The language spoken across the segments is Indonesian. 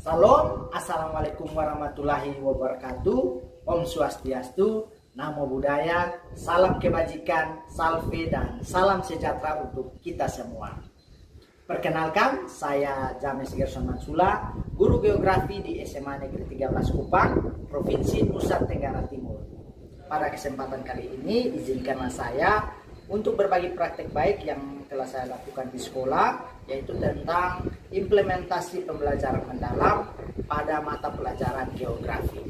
Salam, Assalamualaikum warahmatullahi wabarakatuh. Om Swastiastu, Namo Buddhaya, salam kebajikan, salve dan salam sejahtera untuk kita semua. Perkenalkan, saya James Gerson Mansula, guru geografi di SMA Negeri 13 Kupang, Provinsi Nusa Tenggara Timur. Pada kesempatan kali ini, izinkanlah saya untuk berbagi praktek baik yang telah saya lakukan di sekolah, yaitu tentang implementasi pembelajaran mendalam pada mata pelajaran geografi.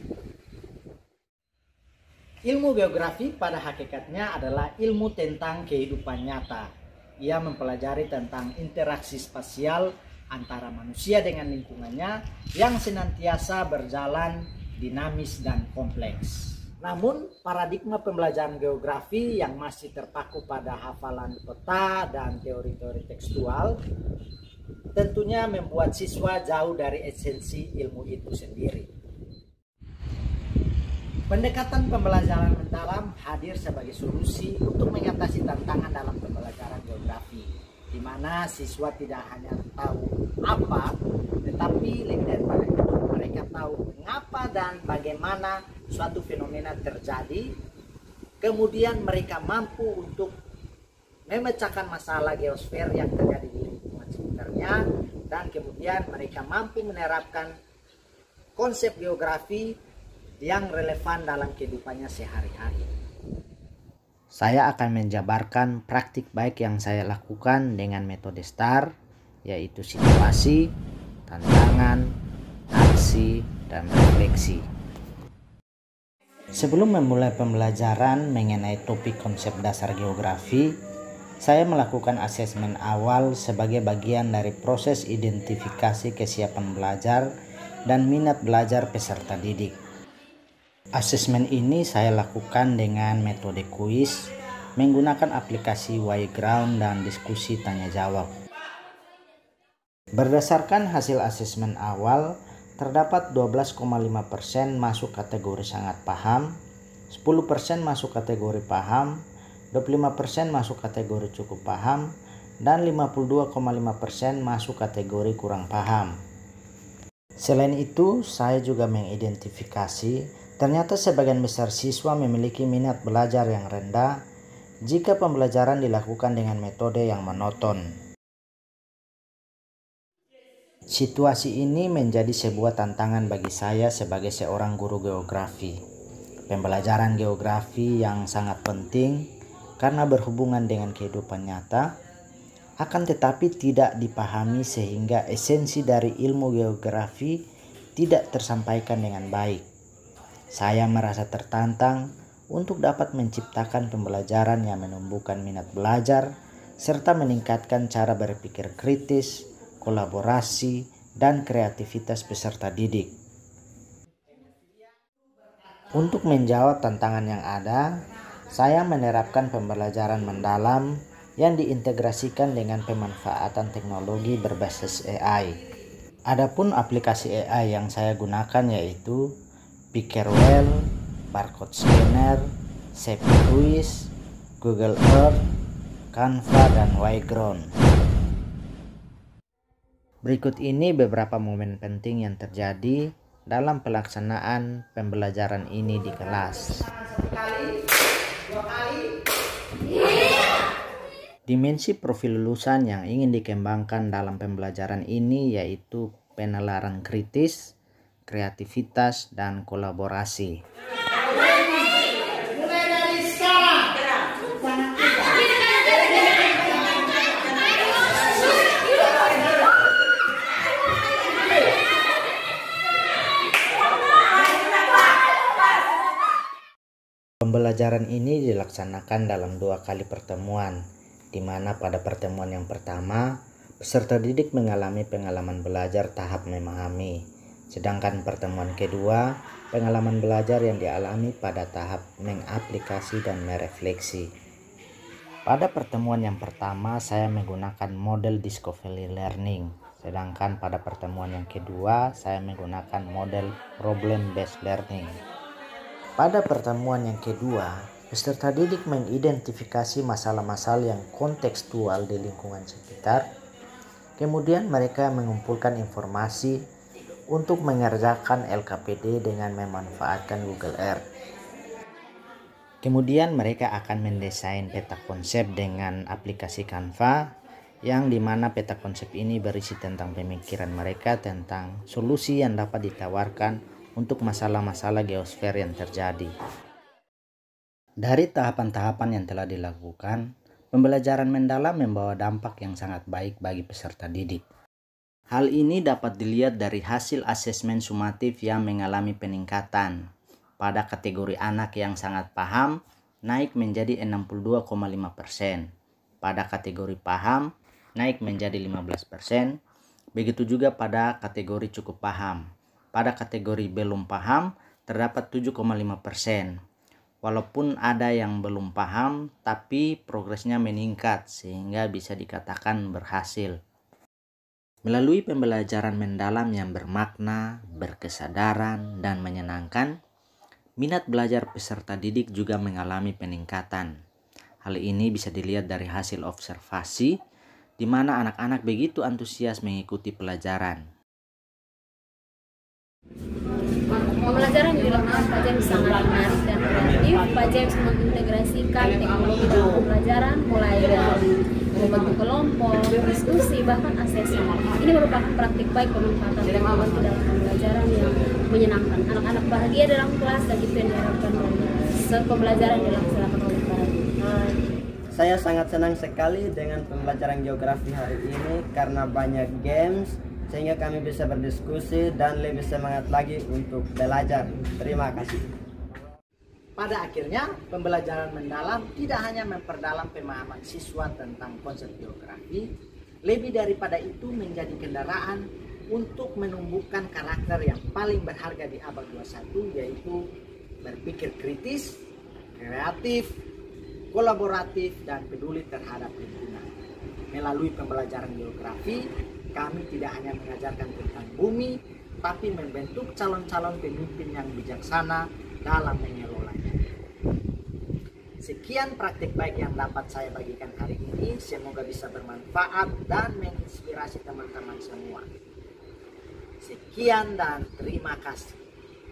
Ilmu geografi pada hakikatnya adalah ilmu tentang kehidupan nyata. Ia mempelajari tentang interaksi spasial antara manusia dengan lingkungannya yang senantiasa berjalan dinamis dan kompleks. Namun, paradigma pembelajaran geografi yang masih terpaku pada hafalan peta dan teori-teori tekstual tentunya membuat siswa jauh dari esensi ilmu itu sendiri. Pendekatan pembelajaran mendalam hadir sebagai solusi untuk mengatasi tantangan dalam pembelajaran geografi, di mana siswa tidak hanya tahu apa, tetapi lebih daripada itu mereka tahu mengapa dan bagaimana suatu fenomena terjadi. Kemudian mereka mampu untuk memecahkan masalah geosfer yang terjadi di lingkungan sekitarnya, dan kemudian mereka mampu menerapkan konsep geografi yang relevan dalam kehidupannya sehari-hari. Saya akan menjabarkan praktik baik yang saya lakukan dengan metode STAR, yaitu situasi, tantangan, aksi, dan refleksi. Sebelum memulai pembelajaran mengenai topik konsep dasar geografi, saya melakukan asesmen awal sebagai bagian dari proses identifikasi kesiapan belajar dan minat belajar peserta didik. Asesmen ini saya lakukan dengan metode kuis, menggunakan aplikasi Yground dan diskusi tanya jawab. Berdasarkan hasil asesmen awal, terdapat 12,5% masuk kategori sangat paham, 10% masuk kategori paham, 25% masuk kategori cukup paham, dan 52,5% masuk kategori kurang paham. Selain itu, saya juga mengidentifikasi ternyata sebagian besar siswa memiliki minat belajar yang rendah jika pembelajaran dilakukan dengan metode yang monoton. Situasi ini menjadi sebuah tantangan bagi saya sebagai seorang guru geografi. Pembelajaran geografi yang sangat penting karena berhubungan dengan kehidupan nyata, akan tetapi tidak dipahami sehingga esensi dari ilmu geografi tidak tersampaikan dengan baik. Saya merasa tertantang untuk dapat menciptakan pembelajaran yang menumbuhkan minat belajar serta meningkatkan cara berpikir kritis, kolaborasi, dan kreativitas peserta didik. Untuk menjawab tantangan yang ada, saya menerapkan pembelajaran mendalam yang diintegrasikan dengan pemanfaatan teknologi berbasis AI. Adapun aplikasi AI yang saya gunakan yaitu Pickerwell, Barcode Scanner, ShapeQuiz, Google Earth, Canva, dan Yground. Berikut ini beberapa momen penting yang terjadi dalam pelaksanaan pembelajaran ini di kelas. Dimensi profil lulusan yang ingin dikembangkan dalam pembelajaran ini yaitu penalaran kritis, kreativitas, dan kolaborasi. Pembelajaran ini dilaksanakan dalam 2 kali pertemuan, di mana pada pertemuan yang pertama, peserta didik mengalami pengalaman belajar tahap memahami. Sedangkan pertemuan kedua, pengalaman belajar yang dialami pada tahap mengaplikasi dan merefleksi. Pada pertemuan yang pertama, saya menggunakan model discovery learning. Sedangkan pada pertemuan yang kedua, saya menggunakan model problem based learning. Pada pertemuan yang kedua, peserta didik mengidentifikasi masalah-masalah yang kontekstual di lingkungan sekitar. Kemudian mereka mengumpulkan informasi untuk mengerjakan LKPD dengan memanfaatkan Google Earth. Kemudian mereka akan mendesain peta konsep dengan aplikasi Canva, yang dimana peta konsep ini berisi tentang pemikiran mereka tentang solusi yang dapat ditawarkan untuk masalah-masalah geosfer yang terjadi. Dari tahapan-tahapan yang telah dilakukan, pembelajaran mendalam membawa dampak yang sangat baik bagi peserta didik. Hal ini dapat dilihat dari hasil asesmen sumatif yang mengalami peningkatan. Pada kategori anak yang sangat paham, naik menjadi 62,5%. Pada kategori paham, naik menjadi 15%. Begitu juga pada kategori cukup paham. Pada kategori belum paham, terdapat 7,5%. Walaupun ada yang belum paham, tapi progresnya meningkat sehingga bisa dikatakan berhasil. Melalui pembelajaran mendalam yang bermakna, berkesadaran, dan menyenangkan, minat belajar peserta didik juga mengalami peningkatan. Hal ini bisa dilihat dari hasil observasi, di mana anak-anak begitu antusias mengikuti pelajaran. Pembelajaran di dalam Pak James sangat menarik dan kreatif. Pak James mengintegrasikan teknologi dalam pembelajaran, mulai dari membentuk kelompok, diskusi, bahkan asesmen. Ini merupakan praktik baik pemanfaatan teknologi dalam pembelajaran yang menyenangkan. Anak-anak bahagia dalam kelas, dan itu yang diharapkan dari pembelajaran yang dilaksanakan oleh para guru. Saya sangat senang sekali dengan pembelajaran geografi hari ini karena banyak games, sehingga kami bisa berdiskusi dan lebih semangat lagi untuk belajar. Terima kasih. Pada akhirnya, pembelajaran mendalam tidak hanya memperdalam pemahaman siswa tentang konsep geografi, lebih daripada itu menjadi kendaraan untuk menumbuhkan karakter yang paling berharga di abad 21, yaitu berpikir kritis, kreatif, kolaboratif, dan peduli terhadap lingkungan. Melalui pembelajaran geografi, kami tidak hanya mengajarkan tentang bumi, tapi membentuk calon-calon pemimpin yang bijaksana dalam mengelolanya. Sekian praktik baik yang dapat saya bagikan hari ini. Semoga bisa bermanfaat dan menginspirasi teman-teman semua. Sekian dan terima kasih.